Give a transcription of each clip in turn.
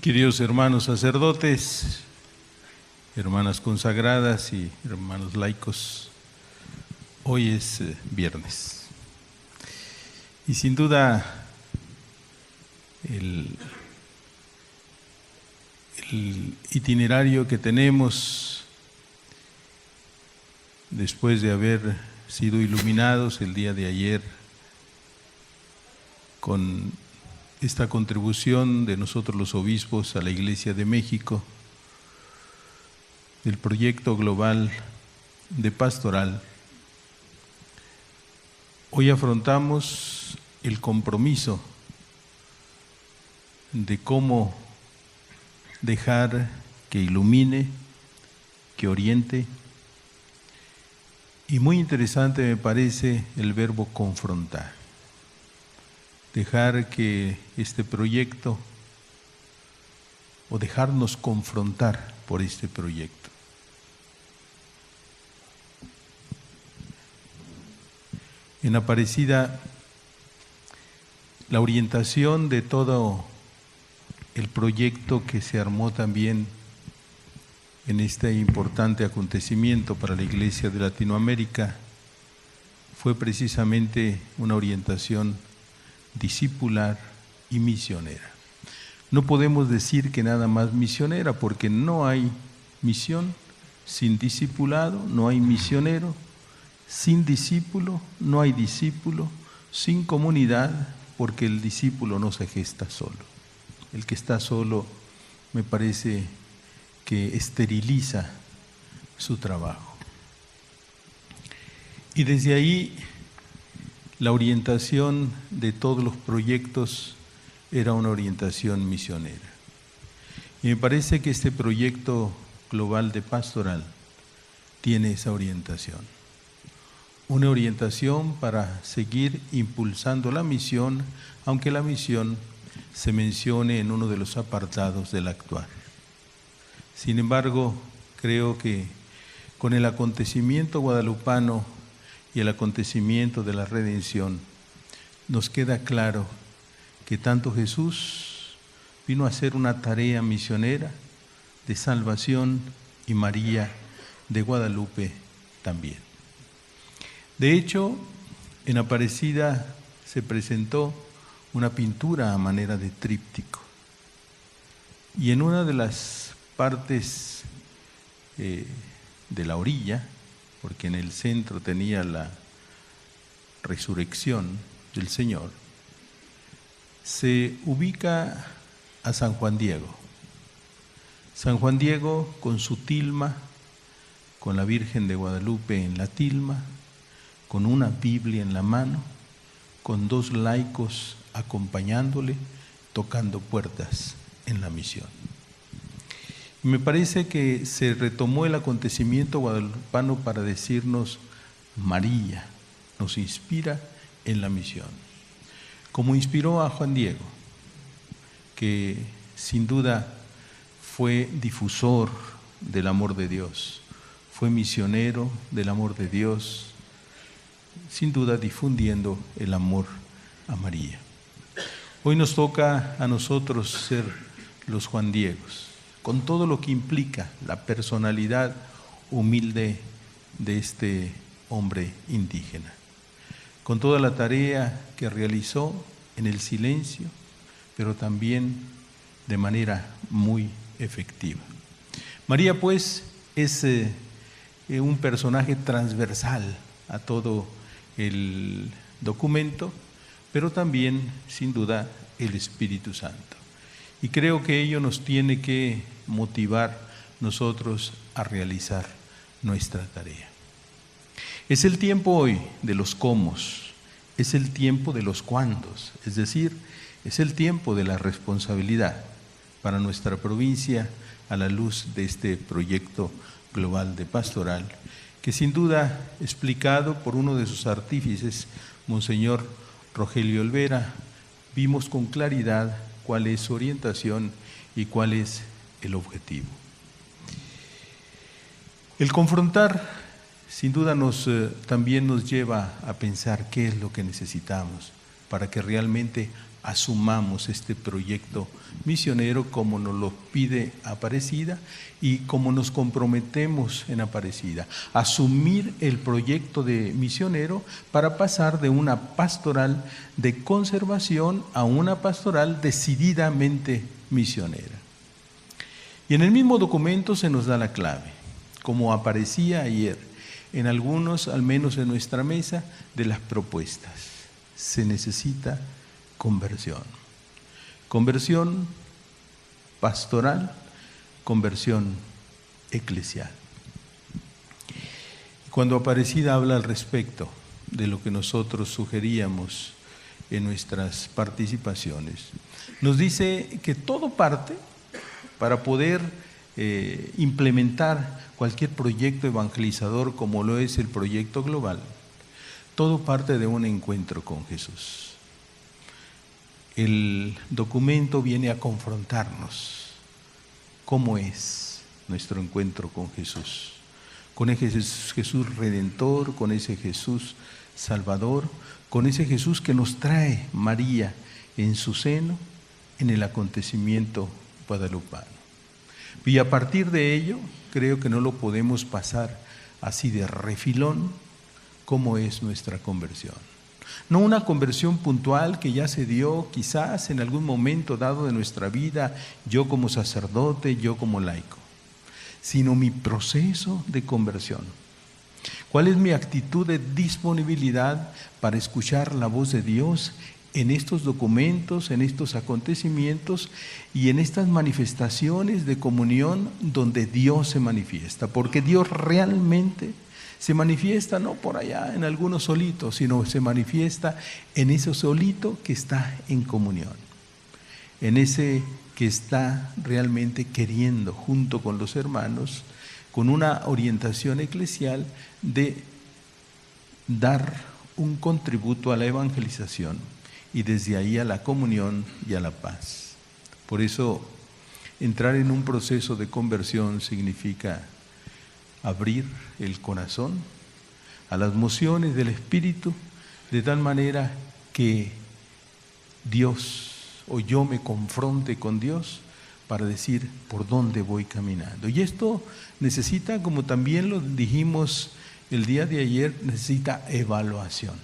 Queridos hermanos sacerdotes, hermanas consagradas y hermanos laicos, hoy es viernes y sin duda el itinerario que tenemos después de haber sido iluminados el día de ayer con esta contribución de nosotros los obispos a la Iglesia de México, del proyecto global de pastoral. Hoy afrontamos el compromiso de cómo dejar que ilumine, que oriente, y muy interesante me parece el verbo confrontar. Dejar que este proyecto, o dejarnos confrontar por este proyecto. En Aparecida, la orientación de todo el proyecto que se armó también en este importante acontecimiento para la Iglesia de Latinoamérica fue precisamente una orientación discipular y misionera. No podemos decir que nada más misionera, porque no hay misión sin discipulado, no hay misionero sin discípulo, no hay discípulo sin comunidad, porque el discípulo no se gesta solo. El que está solo me parece que esteriliza su trabajo. Y desde ahí la orientación de todos los proyectos era una orientación misionera. Y me parece que este proyecto global de pastoral tiene esa orientación. Una orientación para seguir impulsando la misión, aunque la misión se mencione en uno de los apartados del actual. Sin embargo, creo que con el acontecimiento guadalupano y el acontecimiento de la redención, nos queda claro que tanto Jesús vino a hacer una tarea misionera de salvación y María de Guadalupe también. De hecho, en Aparecida se presentó una pintura a manera de tríptico y en una de las partes de la orilla, porque en el centro tenía la resurrección del Señor, se ubica a San Juan Diego. San Juan Diego con su tilma, con la Virgen de Guadalupe en la tilma, con una Biblia en la mano, con dos laicos acompañándole, tocando puertas en la misión. Me parece que se retomó el acontecimiento guadalupano para decirnos: María nos inspira en la misión, como inspiró a Juan Diego, que sin duda fue difusor del amor de Dios, fue misionero del amor de Dios, sin duda difundiendo el amor a María. Hoy nos toca a nosotros ser los Juan Diegos, con todo lo que implica la personalidad humilde de este hombre indígena, con toda la tarea que realizó en el silencio, pero también de manera muy efectiva. María, pues, es un personaje transversal a todo el documento, pero también, sin duda, el Espíritu Santo. Y creo que ello nos tiene que motivar nosotros a realizar nuestra tarea. Es el tiempo hoy de los cómo, es el tiempo de los cuándos, es decir, es el tiempo de la responsabilidad para nuestra provincia a la luz de este proyecto global de pastoral, que sin duda, explicado por uno de sus artífices, Monseñor Rogelio Olvera, vimos con claridad cuál es su orientación y cuál es el objetivo. El confrontar, sin duda, también nos lleva a pensar qué es lo que necesitamos para que realmente asumamos este proyecto misionero como nos lo pide Aparecida y como nos comprometemos en Aparecida. Asumir el proyecto de misionero para pasar de una pastoral de conservación a una pastoral decididamente misionera. Y en el mismo documento se nos da la clave, como aparecía ayer en algunos, al menos en nuestra mesa, de las propuestas. Se necesita conversión. Conversión pastoral, conversión eclesial. Cuando Aparecida habla al respecto de lo que nosotros sugeríamos en nuestras participaciones, nos dice que todo parte para poder implementar cualquier proyecto evangelizador como lo es el proyecto global. Todo parte de un encuentro con Jesús. El documento viene a confrontarnos cómo es nuestro encuentro con Jesús, con ese Jesús redentor, con ese Jesús salvador, con ese Jesús que nos trae María en su seno en el acontecimiento guadalupano. Y a partir de ello, creo que no lo podemos pasar así de refilón, cómo es nuestra conversión. No una conversión puntual que ya se dio quizás en algún momento dado de nuestra vida, yo como sacerdote, yo como laico, sino mi proceso de conversión. ¿Cuál es mi actitud de disponibilidad para escuchar la voz de Dios en estos documentos, en estos acontecimientos y en estas manifestaciones de comunión donde Dios se manifiesta? Porque Dios realmente se manifiesta no por allá en algunos solitos, sino se manifiesta en ese solito que está en comunión, en ese que está realmente queriendo junto con los hermanos, con una orientación eclesial de dar un contributo a la evangelización y desde ahí a la comunión y a la paz. Por eso, entrar en un proceso de conversión significa abrir el corazón a las mociones del Espíritu, de tal manera que Dios o yo me confronte con Dios para decir por dónde voy caminando. Y esto necesita, como también lo dijimos el día de ayer, necesita evaluación.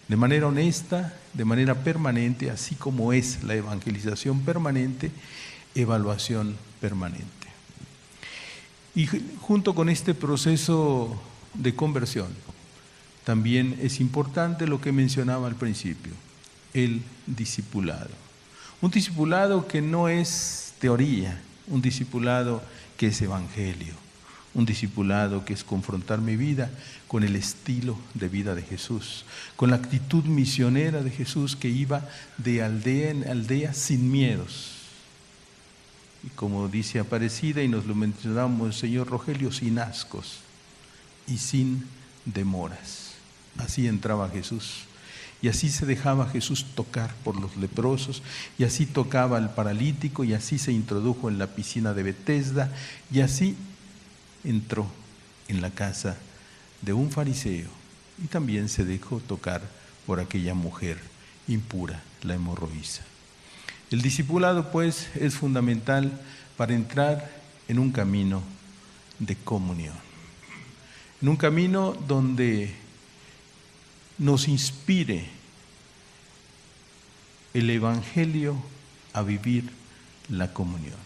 De manera honesta, de manera permanente, así como es la evangelización permanente, evaluación permanente. Y junto con este proceso de conversión, también es importante lo que mencionaba al principio, el discipulado. Un discipulado que no es teoría, un discipulado que es evangelio, un discipulado que es confrontar mi vida con el estilo de vida de Jesús, con la actitud misionera de Jesús que iba de aldea en aldea sin miedos. Y como dice Aparecida, y nos lo mencionamos el señor Rogelio, sin ascos y sin demoras. Así entraba Jesús. Y así se dejaba Jesús tocar por los leprosos, y así tocaba al paralítico, y así se introdujo en la piscina de Betesda, y así entró en la casa de un fariseo, y también se dejó tocar por aquella mujer impura, la hemorroísa. El discipulado, pues, es fundamental para entrar en un camino de comunión, en un camino donde nos inspire el Evangelio a vivir la comunión.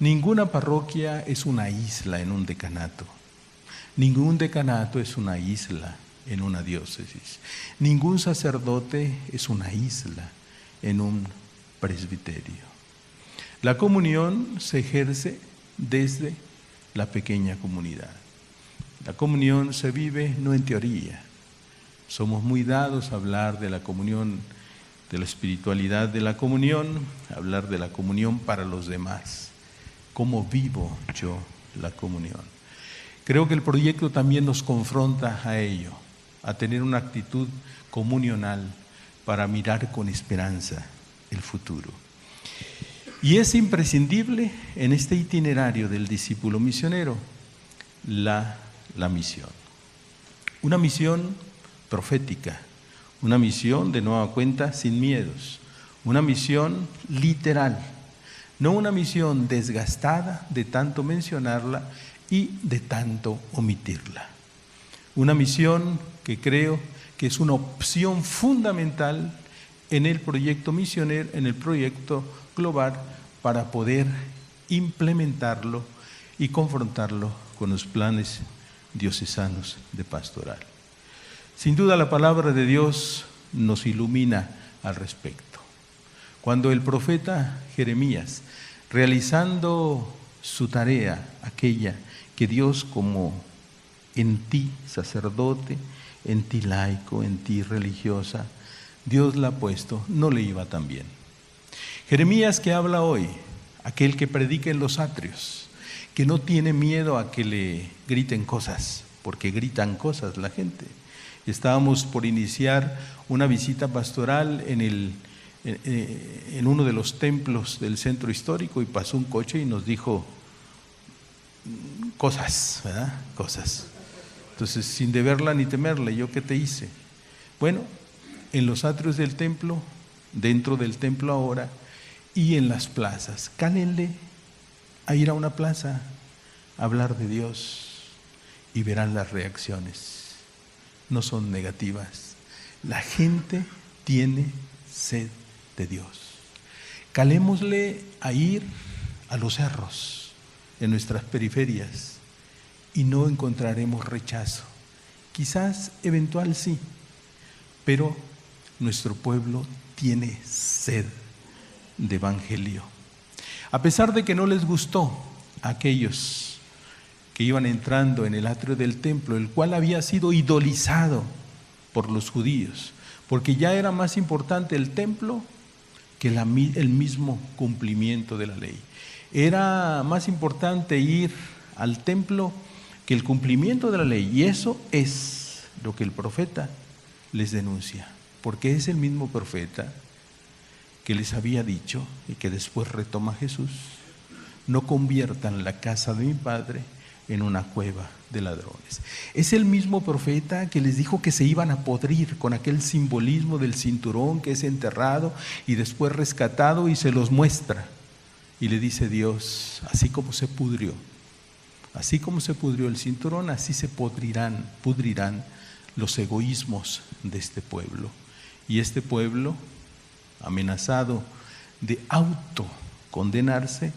Ninguna parroquia es una isla en un decanato. Ningún decanato es una isla en una diócesis. Ningún sacerdote es una isla en un presbiterio. La comunión se ejerce desde la pequeña comunidad. La comunión se vive no en teoría. Somos muy dados a hablar de la comunión, de la espiritualidad de la comunión, hablar de la comunión para los demás. ¿Cómo vivo yo la comunión? Creo que el proyecto también nos confronta a ello, a tener una actitud comunional para mirar con esperanza el futuro. Y es imprescindible en este itinerario del discípulo misionero la misión. Una misión profética, una misión de nueva cuenta sin miedos, una misión literal, no una misión desgastada de tanto mencionarla y de tanto omitirla. Una misión que creo que es una opción fundamental en el proyecto misionero, en el proyecto global, para poder implementarlo y confrontarlo con los planes diocesanos de pastoral. Sin duda la palabra de Dios nos ilumina al respecto. Cuando el profeta Jeremías, realizando su tarea, aquella que Dios como en ti sacerdote, en ti laico, en ti religiosa, Dios la ha puesto, no le iba tan bien. Jeremías que habla hoy, aquel que predica en los atrios, que no tiene miedo a que le griten cosas, porque gritan cosas la gente. Estábamos por iniciar una visita pastoral en uno de los templos del centro histórico y pasó un coche y nos dijo cosas, ¿verdad? Cosas. Entonces, sin deberla ni temerla, ¿yo qué te hice? Bueno, en los atrios del templo, dentro del templo ahora y en las plazas, cálenle a ir a una plaza a hablar de Dios y verán las reacciones. No son negativas. La gente tiene sed de Dios. Calémosle a ir a los cerros en nuestras periferias y no encontraremos rechazo. Quizás eventual sí, pero nuestro pueblo tiene sed de evangelio. A pesar de que no les gustó a aquellos que iban entrando en el atrio del templo, el cual había sido idolizado por los judíos, porque ya era más importante el templo que el mismo cumplimiento de la ley. Era más importante ir al templo que el cumplimiento de la ley, y eso es lo que el profeta les denuncia, porque es el mismo profeta que les había dicho y que después retoma Jesús: no conviertan la casa de mi Padre en una cueva de ladrones. Es el mismo profeta que les dijo que se iban a podrir con aquel simbolismo del cinturón que es enterrado y después rescatado, y se los muestra. Y le dice Dios: así como se pudrió el cinturón, así se pudrirán los egoísmos de este pueblo. Y este pueblo, amenazado de autocondenarse,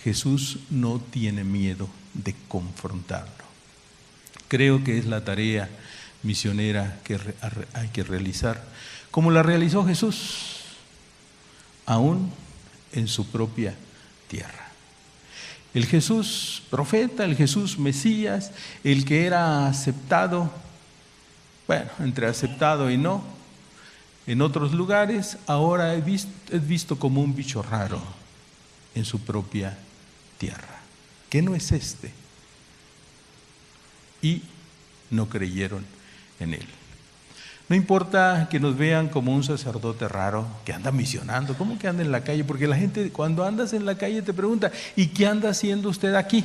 Jesús no tiene miedo de confrontarlo. Creo que es la tarea misionera que hay que realizar, como la realizó Jesús, aún en su propia tierra. El Jesús profeta, el Jesús Mesías, el que era aceptado, bueno, entre aceptado y no, en otros lugares, ahora es visto como un bicho raro en su propia tierra. ¿Qué no es este? Y no creyeron en él. No importa que nos vean como un sacerdote raro que anda misionando. ¿Cómo que anda en la calle? Porque la gente, cuando andas en la calle, te pregunta: ¿y qué anda haciendo usted aquí?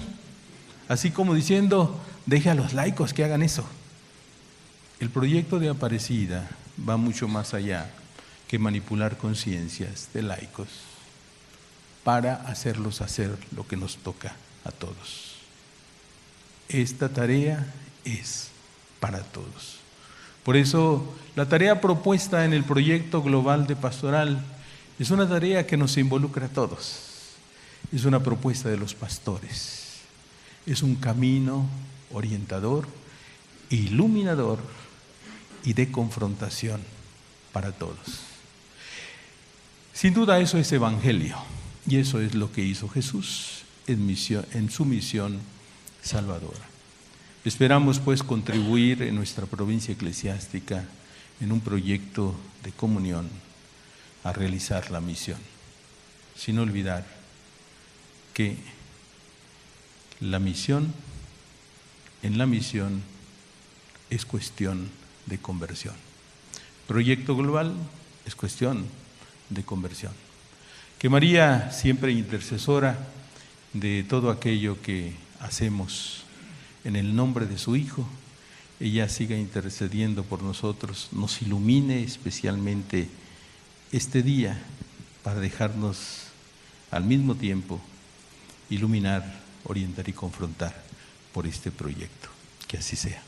Así como diciendo: deje a los laicos que hagan eso. El proyecto de Aparecida va mucho más allá que manipular conciencias de laicos para hacerlos hacer lo que nos toca a todos. Esta tarea es para todos. Por eso la tarea propuesta en el proyecto global de pastoral es una tarea que nos involucra a todos. Es una propuesta de los pastores. Es un camino orientador, iluminador y de confrontación para todos. Sin duda eso es evangelio, y eso es lo que hizo Jesús en su misión salvadora. Esperamos pues contribuir en nuestra provincia eclesiástica en un proyecto de comunión a realizar la misión, sin olvidar que en la misión es cuestión de conversión. Proyecto global es cuestión de conversión. Que María, siempre intercesora de todo aquello que hacemos en el nombre de su Hijo, ella siga intercediendo por nosotros, nos ilumine especialmente este día para dejarnos al mismo tiempo iluminar, orientar y confrontar por este proyecto. Que así sea.